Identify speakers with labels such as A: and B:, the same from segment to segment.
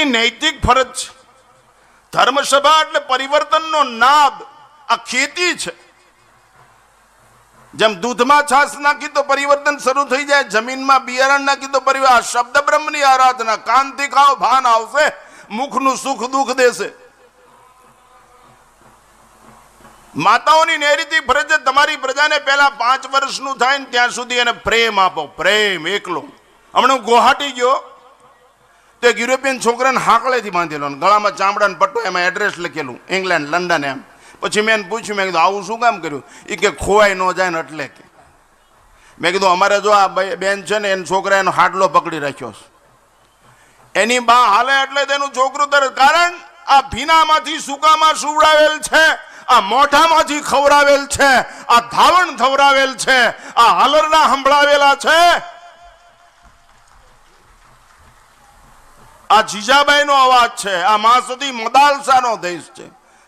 A: નૈતિક ફરજ છે. ધર્મસભા એટલે પરિવર્તનનો નાદ. આ ખેતી છે. જેમ દૂધમાં છાશ નાખી તો પરિવર્તન શરૂ થઈ જાય, જમીનમાં બિયારણ નાખી તો પરિવર્તન. શબ્દ બ્રહ્મની આરાધના. કાનથી ખાઓ, ભાન આવશે, મુખનું સુખ દુઃખ દેશે. માતાઓની નૈતિક ફરજ છે તમારી પ્રજાને પહેલા 5 વર્ષનું થાય ને ત્યાં સુધી એને પ્રેમ આપો. પ્રેમ એકલો. હમણાં ગુવાહાટી ગયો તો એક યુરોપિયન છોકરાને હાંકળેથી બાંધેલો, ગળામાં ચામડાનો પટ્ટો, એમાં એડ્રેસ લખેલું, ઇંગ્લેન્ડ, લંડન એમ. પછી મેં એને પૂછ્યું, મેં કીધું આવું શું કામ કર્યું? એ કે ખોવાઈ ન જાય ને એટલે કે. મેં કીધું અમારે જો આ બેન છે ને, એનો છોકરા એનો હાડલો પકડી રાખ્યો છે, એની બા હાલે એટલે તેનું છોકરું તરત. કારણ આ ભીનામાંથી સુકામાં સુવડાવેલ છે, આ મોઢામાંથી ખવડાવેલ છે, આ ધાવણ ખવડાવેલ છે, આ હાલરના સંભળાવેલા છે. આ જીજાબાઈનો અવાજ છે, આ માસુદી મદાલસાનો દેશ છે.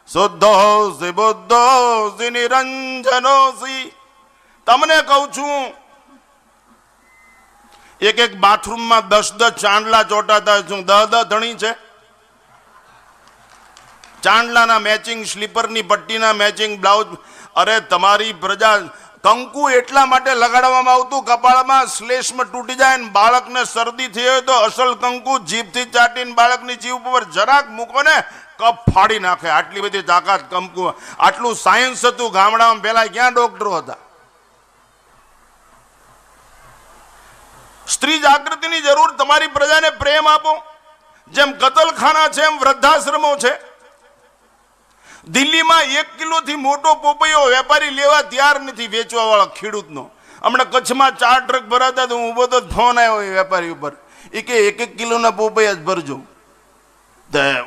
A: શુદ્ધોસી બુદ્ધોસી નિરંજનોસી. તમને કહું છું, એક બાથરૂમમાં 10 ચાંદલા ચોટાતા છું. 10 ધણી છે. ચાંદલાના મેચિંગ, સ્લીપરની પટ્ટીના મેચિંગ બ્લાઉઝ. અરે તમારી પ્રજા કંકુ એટલા માટે લગાડવામાં આવતું કપાળમાં, શ્લેષમાં તૂટી જાય ને બાળકને શરદી થઈ હોય તો અસલ કંકુ જીભથી ચાટીને બાળકની જીભ ઉપર જરાક મૂકો ને કપ ફાડી નાખે. આટલી બધી તાકાત કંકુ. આટલું સાયન્સ હતું ગામડામાં. પેલા ક્યાં ડોક્ટરો હતા? સ્ત્રી જાગૃતિની જરૂર. તમારી પ્રજાને પ્રેમ આપો. જેમ કતલખાના છે એમ વૃદ્ધાશ્રમો છે. દિલ્હીમાં 1 કિલોથી મોટો પોપૈયો વેપારી લેવા તૈયાર નથી, વેચવા વાળા ખેડૂતનો. હમણાં કચ્છમાં 4 ટ્રક ભરાતા તો હું બધો ફોન આવ્યો વેપારી ઉપર. એ કે 1 કિલોના પોપૈયા જ ભરજો.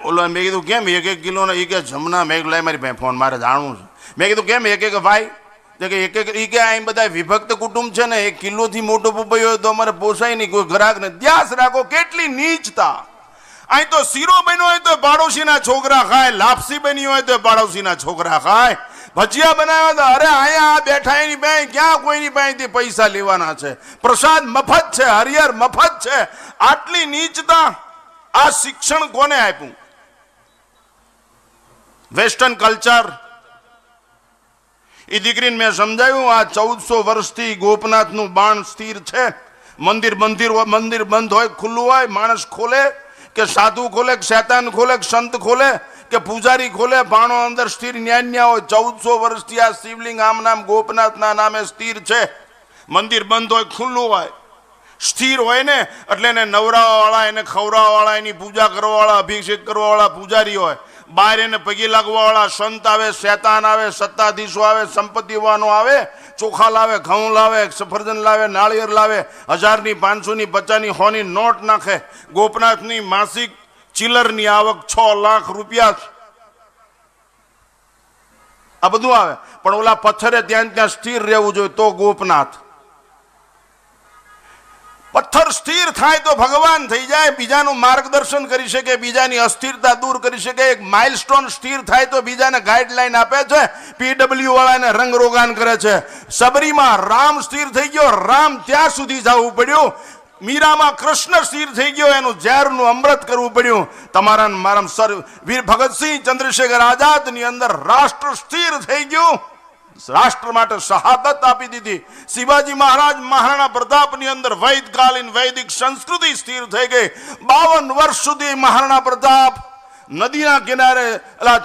A: ઓલો મેં કીધું કેમ 1 કિલોના? એ કે જમના. મેં લાય મારી પાસે ફોન, મારે જાણવું છે. મેં કીધું કેમ 1 ભાઈ? તો કે 1 એ કે અહીં બધા વિભક્ત કુટુંબ છે ને, 1 કિલોથી મોટો પોપૈયો હોય તો અમારે પોસાય નહીં, કોઈ ગ્રાહક ને. ધ્યાસ રાખો, કેટલી નીચતા. અહીં તો શીરો બન્યો હોય તો પાડોશીના છોકરા ખાય, લાપસી બની હોય તો પાડોશીના છોકરા ખાય, ભજીયા બનાવ્યા તો અરે અહીંયા બેઠા એની પાસે ક્યાં કોઈની પાસેથી પૈસા લેવાના છે? પ્રસાદ મફત છે, હરિહર મફત છે. આટલી નીચતા. આ શિક્ષણ કોને આપ્યું? Western culture. એ દીકરીને મેં સમજાવ્યું, આ 1400 વર્ષથી ગોપનાથનું બાણ સ્થિર છે. મંદિર બંધ હોય, ખુલ્લું હોય, માણસ ખોલે કે સાધુ ખોલે કે શૈતાન ખોલે કે સંત ખોલે કે પૂજારી ખોલે, બાણો અંદર સ્થિર ન્યા હોય. 1400 વર્ષથી આ શિવલિંગ આમ નામ ગોપનાથના નામે સ્થિર છે. મંદિર બંધ હોય, ખુલ્લું હોય, સ્થિર હોય ને એટલે એને નવરાવા વાળા, એને ખવડાવવા વાળા, એની પૂજા કરવા વાળા, અભિષેક કરવા વાળા પૂજારી હોય. બહાર એને પગે લાગવા વાળા સંત આવે, શૈતાન આવે, સત્તાધીશો આવે, સંપત્તિવાનો આવે, ચોખા લાવે, ઘઉં લાવે, સફરજન લાવે, નાળિયેર લાવે, 1000ની, 500ની, 50ની, 100ની નોટ નાખે. ગોપનાથની માસિક ચિલરની આવક 6 લાખ રૂપિયા. આ બધું આવે. પણ ઓલા પથ્થરે ત્યાં સ્થિર રહેવું જોઈએ તો ગોપનાથ. પથ્થર સ્થિર થાય તો ભગવાન થઈ જાય, બીજાનું માર્ગદર્શન કરી શકે, બીજાની અસ્થિરતા દૂર કરી શકે. એક માઇલસ્ટોન સ્થિર થાય તો બીજાને ગાઈડલાઈન આપે છે, પીડબ્લ્યુ વાળાને રંગ રોગાન કરે છે. સબરીમાં રામ સ્થિર થઈ ગયો, રામ ત્યાં સુધી જવું પડ્યું. મીરામાં કૃષ્ણ સ્થિર થઈ ગયો, એનું ઝેરનું અમૃત કરવું પડ્યું. તમારા મારા સર વીર ભગતસિંહ, ચંદ્રશેખર આઝાદની અંદર રાષ્ટ્ર સ્થિર થઈ ગયું, રાષ્ટ્ર માટે શહાદત આપી દીધી. શિવાજી મહારાજ, મહારાણા પ્રતાપની અંદર વૈદકાલીન વૈદિક સંસ્કૃતિ સ્થિર થઈ ગઈ. 52 વર્ષ સુધી મહારાણા પ્રતાપ નદીના કિનારે,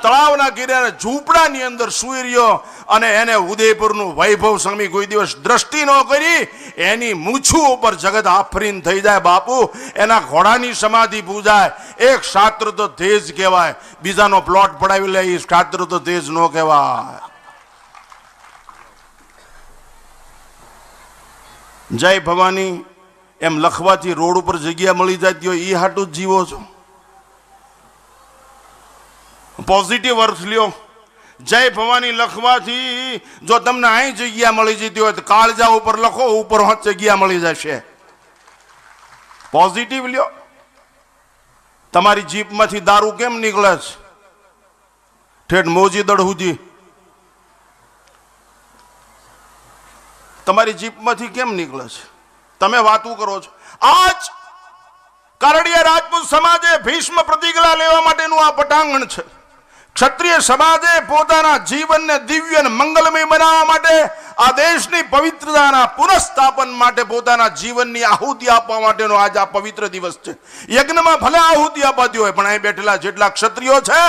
A: તળાવના કિનારે ઝૂંપડાની અંદર સૂઈ રહ્યો અને એને ઉદયપુરનું વૈભવ સામે કોઈ દિવસ દ્રષ્ટિ ન કરી. એની મૂછું ઉપર જગત આફરીન થઈ જાય બાપુ. એના ઘોડાની સમાધિ પૂજાય. એક શાસ્ત્ર તો તેજ કહેવાય, બીજાનો પ્લોટ પડાવી લે એ શાસ્ત્ર તો તેજ ન કહેવાય. જય ભવાની એમ લખવાથી રોડ ઉપર જગ્યા મળી જતી હોય, એ હાટું જ જીવો છો. પોઝિટિવ અર્થ લ્યો. જય ભવાની લખવાથી જો તમને અહીં જગ્યા મળી જતી હોય તો કાળજા ઉપર લખો, ઉપર જગ્યા મળી જશે. પોઝિટિવ લ્યો. તમારી જીપમાંથી દારૂ કેમ નીકળે છે? ઠેઠ મોજી દળ સુધી તમારી જીપમાંથી કેમ નીકળે છે? તમે વાતું કરો છો. આજ કારડિયા રાજપૂત સમાજે ભીષ્મ પ્રતિજ્ઞા લેવા માટેનું આ પટાંગણ છે. ક્ષત્રિય સમાજે પોતાના જીવનને દિવ્ય અને મંગલમય બનાવવા માટે, આ દેશની પવિત્રતાના પુનઃસ્થાપન માટે પોતાના જીવનની આહુતિ આપવા માટેનો આજ આ પવિત્ર દિવસ છે. યજ્ઞમાં ભલે આહુતિ અપાતી હોય, પણ અહીં બેઠેલા જેટલા ક્ષત્રિયો છે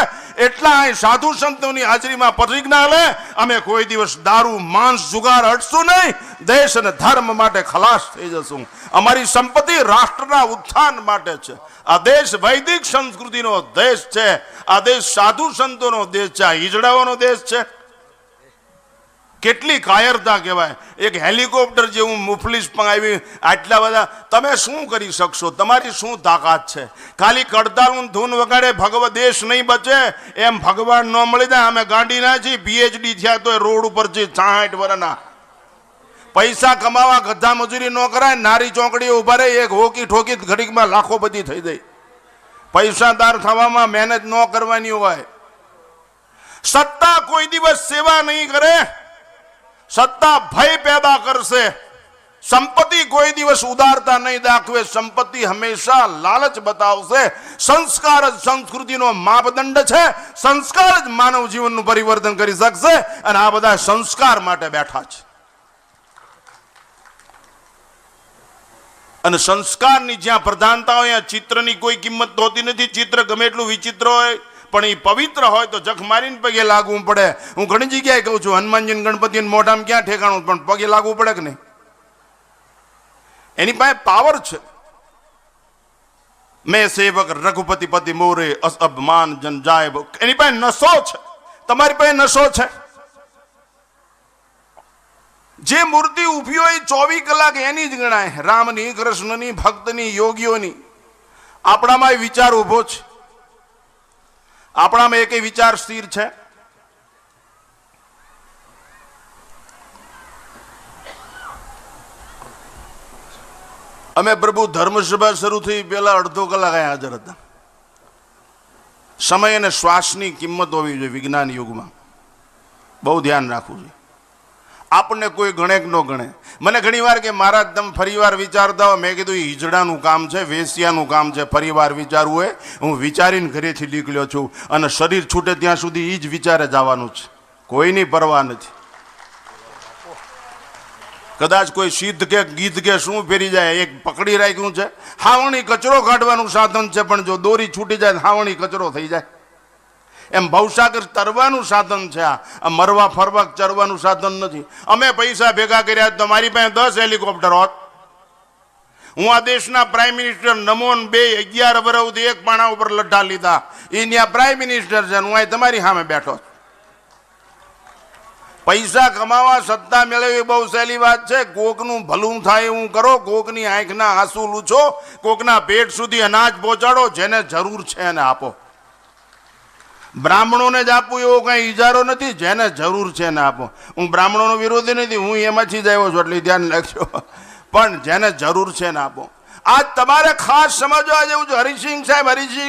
A: એટલા અહીં સાધુ સંતોની હાજરીમાં પ્રતિજ્ઞા લે, અમે કોઈ દિવસ દારૂ માંસ જુગાર હટશું નહીં, દેશ અને ધર્મ માટે ખલાસ થઈ જશું. અમારી સંપત્તિ રાષ્ટ્રના ઉત્થાન માટે છે. આ દેશ વૈદિક સંસ્કૃતિનો દેશ છે. આ દેશ સાધુ સંતોનો દેશ છે. આ હિજડાઓનો દેશ છે. કેટલી કાયરતા કહેવાય. એક હેલિકોપ્ટર જેવું મુફલીસ પણ આવી, આટલા બધા તમે શું કરી શકશો? તમારી શું તાકાત છે? ખાલી કડતાલું ધૂન વગાડે ભગવ દેશ નહીં બચે એમ ભગવાન ન મળી જાય. અમે ગાંડી ના છીએ, પીએચડી થયા તો રોડ ઉપર છે 60 વર્ષના. પૈસા કમાવા ગધા મજૂરી ન કરાય. નારી ચોકડીએ ઉભા રહે, એક હોકી ઠોકી ઘડીકમાં લાખોપતિ થઈ જાય. પૈસાદાર થવામાં મહેનત ન કરવાની હોય. સત્તા કોઈ દિવસ સેવા નહીં કરે, સત્તા ભય પેદા કરશે. સંપત્તિ કોઈ દિવસ ઉદારતા નહીં દાખવે, સંપત્તિ હંમેશા લાલચ બતાવશે. સંસ્કાર જ સંસ્કૃતિનો માપદંડ છે. સંસ્કાર જ માનવ જીવનનું પરિવર્તન કરી શકશે. અને આ બધા સંસ્કાર માટે બેઠા છે. અને સંસ્કારની જ્યાં પ્રધાનતા હોય, ચિત્રની કોઈ કિંમત હોતી નથી. ચિત્ર ગમે એટલું વિચિત્ર હોય, પણ એ પવિત્ર હોય તો જખ મારીને પગે લાગવું પડે. હું ઘણી જગ્યાએ કહું છું, હનુમાનજી ગણપતિ મોઢામાં ક્યાં ઠેકાણું, પણ પગે લાગવું પડે કે નહીં? એની પાસે પાવર છે. મેં સેવક રઘુપતિ પતિ મોરે અસબમાન જન જાય. એની પાસે નશો છે. તમારી પાસે નશો છે. જે મૂર્તિ ઉભી હોય 24 કલાક એની જ ગણાય. રામની, કૃષ્ણની, ભક્તની, યોગીઓની. આપણામાં વિચાર ઉભો છે? આપણામાં એક વિચાર સ્થિર છે? અમે પ્રભુ ધર્મસભા શરૂ થઈ પહેલા અડધો કલાક અહીંયા હાજર હતા. સમય અને શ્વાસની કિંમત હોવી જોઈએ વિજ્ઞાન યુગમાં. બહુ ધ્યાન રાખવું જોઈએ. આપણને કોઈ ગણે કે ન ગણે. મને ઘણી વાર કે મહારાજ તમે ફરી વાર વિચારતા હો. મેં કીધું હિજડાનું કામ છે, વેશ્યાનું કામ છે. ફરી વાર વિચારવું હોય, હું વિચારીને ઘરેથી નીકળ્યો છું. અને શરીર છૂટે ત્યાં સુધી એ જ વિચારે જવાનું છે. કોઈની પરવા નથી. કદાચ કોઈ સિદ્ધ કે ગીધ કે શું ફેરી જાય, એક પકડી રાખ્યું છે. હાવણી કચરો કાઢવાનું સાધન છે, પણ જો દોરી છૂટી જાય હાવણી કચરો થઈ જાય. એમ ભવસાગર તરવાનું સાધન છે. આ મરવા ફરવા ચરવાનું સાધન નથી. અમે પૈસા ભેગા કર્યા તો મારી પાસે 10 હેલિકોપ્ટર હોત. હું આ દેશના પ્રાઇમ મિનિસ્ટર નમોન 11 વર્ષથી એક પાણા ઉપર લઢા લીધા. એ ત્યાં પ્રાઇમ મિનિસ્ટર છે, હું અહીં તમારી સામે બેઠો. પૈસા કમાવા, સત્તા મેળવવી બહુ સહેલી વાત છે. કોકનું ભલું થાય એવું કરો, કોકની આંખના આંસુ લૂછો, કોકના પેટ સુધી અનાજ પહોંચાડો. જેને જરૂર છે એને આપો. બ્રાહ્મણોને જ આપવું એવો કઈ ઈજારો નથી. જેને જરૂર છે એને આપો. હું બ્રાહ્મણોનો વિરોધી નથી, હું એમાંથી જ આવ્યો છું, એટલે ધ્યાન રાખજો. પણ જેને જરૂર છે એને આપો. આજ તમારે ખાસ સમજવા જેવું છે. હરિસિંહ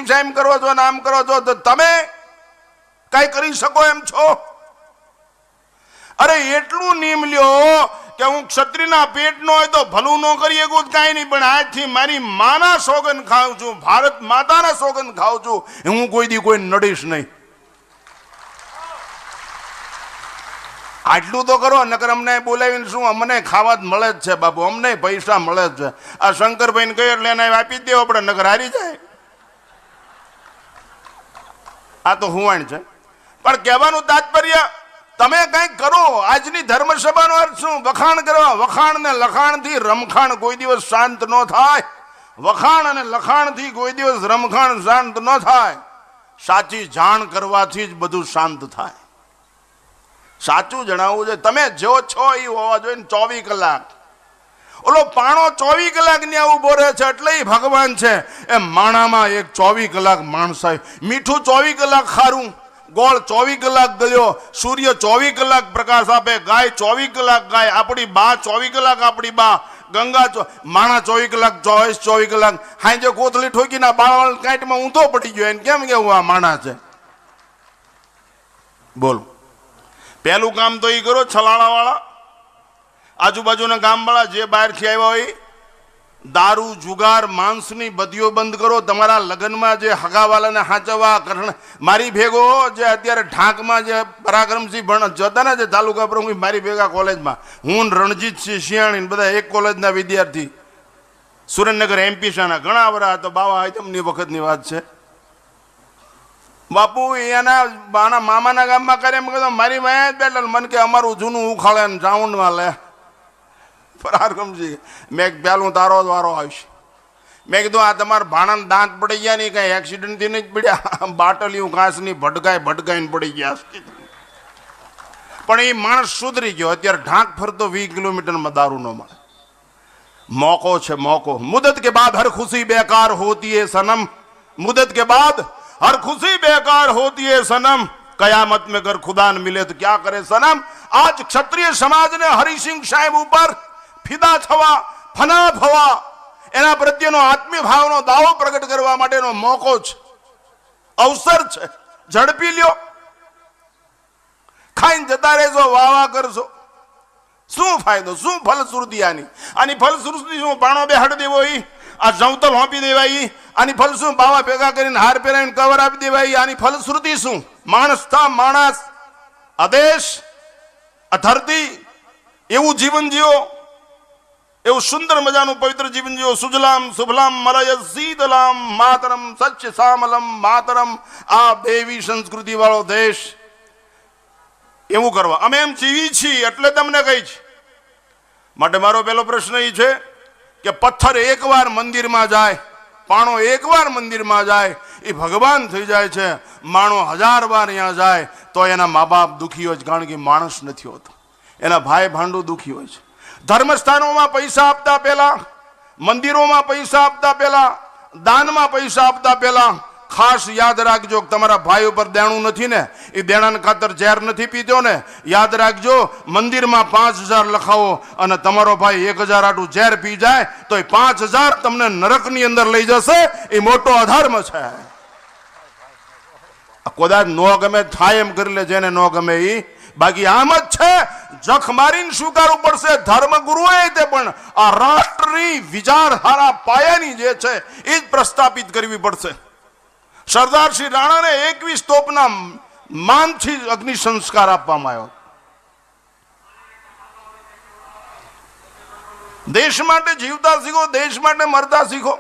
A: સાહેબ કરો છો, નામ કરો છો, તો તમે કઈ કરી શકો એમ છો? અરે એટલું નિયમ લ્યો કે હું ક્ષત્રિયના પેટનો હોય તો ભલું ન કરી શકું કાંઈ નહીં, પણ આજથી મારી માના સોગંદ ખાઉં છું, ભારત માતાના સોગંદ ખાઉં છું, હું કોઈ દી કોઈ નડીશ નહીં. આટલું તો કરો. નકર અમને બોલાવીને શું, અમને ખાવા જ મળે જ છે બાપુ, અમને પૈસા મળે જ છે. આ શંકરભાઈને કહ્યું એટલે એને આપી જ દેવો પડે, નકર હારી જાય. આ તો હુવાણ છે. પણ કહેવાનું તાત્પર્ય, તમે કંઈક કરો. આજની ધર્મસભાનો અર્થ શું? વખાણ કરવા. વખાણ ને લખાણથી રમખાણ કોઈ દિવસ શાંત ન થાય. વખાણ અને લખાણથી કોઈ દિવસ રમખાણ શાંત ન થાય. સાચી જાણ કરવાથી જ બધું શાંત થાય. સાચું જણાવવું છે. તમે જો છો એ હોવા જોઈએ 24 કલાક. ઓલો પાણો 24 કલાક ત્યાં ઉભો રહે છે એટલે એ ભગવાન છે. એમ માણામાં એક 24 કલાક માણસાય. મીઠું 24 કલાક ખારું, ગોળ 24 કલાક ગળ્યો, સૂર્ય 24 કલાક પ્રકાશ આપે, ગાય 24 કલાક ગાય, આપણી બા 24 કલાક આપણી બા, ગંગા માણા 24 કલાક, 24 કલાક. હાંજે કોથળી ઠોકીના બાળવાળ કાંઈટમાં ઊંધો પડી ગયો. એને કેમ કેવું આ માણા છે? બોલો. પહેલું કામ તો એ કરો, છલાળા વાળા આજુબાજુના ગામ વાળા જે બહારથી આવ્યા હોય દારૂ જુગાર માંસની બદીઓ બંધ કરો. તમારા લગ્નમાં જે હગાવાલાને હાચવવા કરણ મારી ભેગો જે અત્યારે ઢાંકમાં જે પરાક્રમસિંહ જતા ને જે તાલુકા પ્રમુખ મારી ભેગા કોલેજમાં, હું ને રણજીતસિંહ શિયાણી બધા એક કોલેજના વિદ્યાર્થી, સુરેન્દ્રનગર એમપી શાના ઘણા બધા તો બાવા આઈટમની વખતની વાત છે. બાપુ એના મામાના ગામમાં કરે મારી વાય બેઠા મન કે અમારું જૂનું ઉખાડે ને રાઉન્ડમાં લે પરાક્રમસિંહ. મેં પેલું તારો જ વારો આવશે. મેં કીધું આ તમારા ભાણાને દાંત પડી ગયા નહીં, કઈ એક્સિડન્ટથી નહીં પડ્યા, બાટલીયું ઘાસની ભટકાઈને પડી ગયા. પણ એ માણસ સુધરી ગયો. અત્યારે ઢાંક ફરતો 20 કિલોમીટરમાં દારૂ ન મળે. मौको છે मौको. मुदत के बाद हर खुशी बेकार होती है सनम, मुदत के बाद हर खुशी बेकार होती है सनम, कयामत में अगर खुदा न मिले तो क्या करे सनम. आज क्षत्रिय समाज ने हरिसिंह साहेब ઉપર ફિદા થવા, ફના થવા, એના પ્રત્યેનો આત્મીય ભાવનો દાવો પ્રગટ કરવા માટેનો મોકો છે, અવસર છે. ઝડપી લ્યો, ખાઈને જતા રહેજો, વાવા કરશો, શું ફાયદો, શું ફલશ્રુતિ? આની ફલશ્રુતિ શું? બાણો બે હડ દેવો, આ જવતલ હોંપી દેવાય, આની ફલ શું? બાવા ભેગા કરીને હાર પહેરાવીને કવર આપી દેવાય, આની ફલશ્રુતિ શું? માણસ થા માણસ, આદેશ અધરતી એવું જીવન જીવો, એવું સુંદર મજાનું પવિત્ર જીવન જીવો. સુજલામ સુફલામ મલય શીતલામ માતરમ સચ્ય સામલમ માતરમ. આ દેવી સંસ્કૃતિ વાળો દેશ, એવું કરવા અમે એમ જીવી છીએ એટલે તમને કહી છે. માટે મારો પહેલો પ્રશ્ન એ છે કે પથ્થર એકવાર મંદિરમાં જાય, પાણો એકવાર મંદિરમાં જાય એ ભગવાન થઈ જાય છે. માણો 1000 વાર અહીંયા જાય તો એના મા બાપ દુઃખી હોય છે, કારણ કે માણસ નથી હોતો, એના ભાઈ ભાંડુ દુઃખી હોય છે. ધર્મસ્થાનોમાં પૈસા આપતા પહેલા, મંદિરોમાં પૈસા આપતા પહેલા, દાનમાં પૈસા આપતા પહેલા ખાસ યાદ રાખજો કે તમારા ભાઈ ઉપર દેણું નથી ને, એ દેણાને ખાતર ઝેર નથી પીતો ને, યાદ રાખજો. મંદિરમાં 5000 લખાવો અને તમારો ભાઈ 1000 આટું ઝેર પી જાય તો એ 5000 તમને નરકની અંદર લઈ જશે. એ મોટો અધર્મ છે. કદાચ નો ગમે થાય એમ કરી લે, જેને નો ગમે એ. બાકી આમ જ છે, જખ મારીને સ્વીકારવું પડશે. ધર્મગુરુએ તે પણ આ રાષ્ટ્રની વિચારધારા પાયાની જે છે એ જ પ્રસ્થાપિત કરવી પડશે. સરદાર શ્રી રાણાને 21 તોપના માનથી અગ્નિ સંસ્કાર આપવામાં આવ્યો. દેશ માટે જીવતા શીખો, દેશ માટે મરતા શીખો.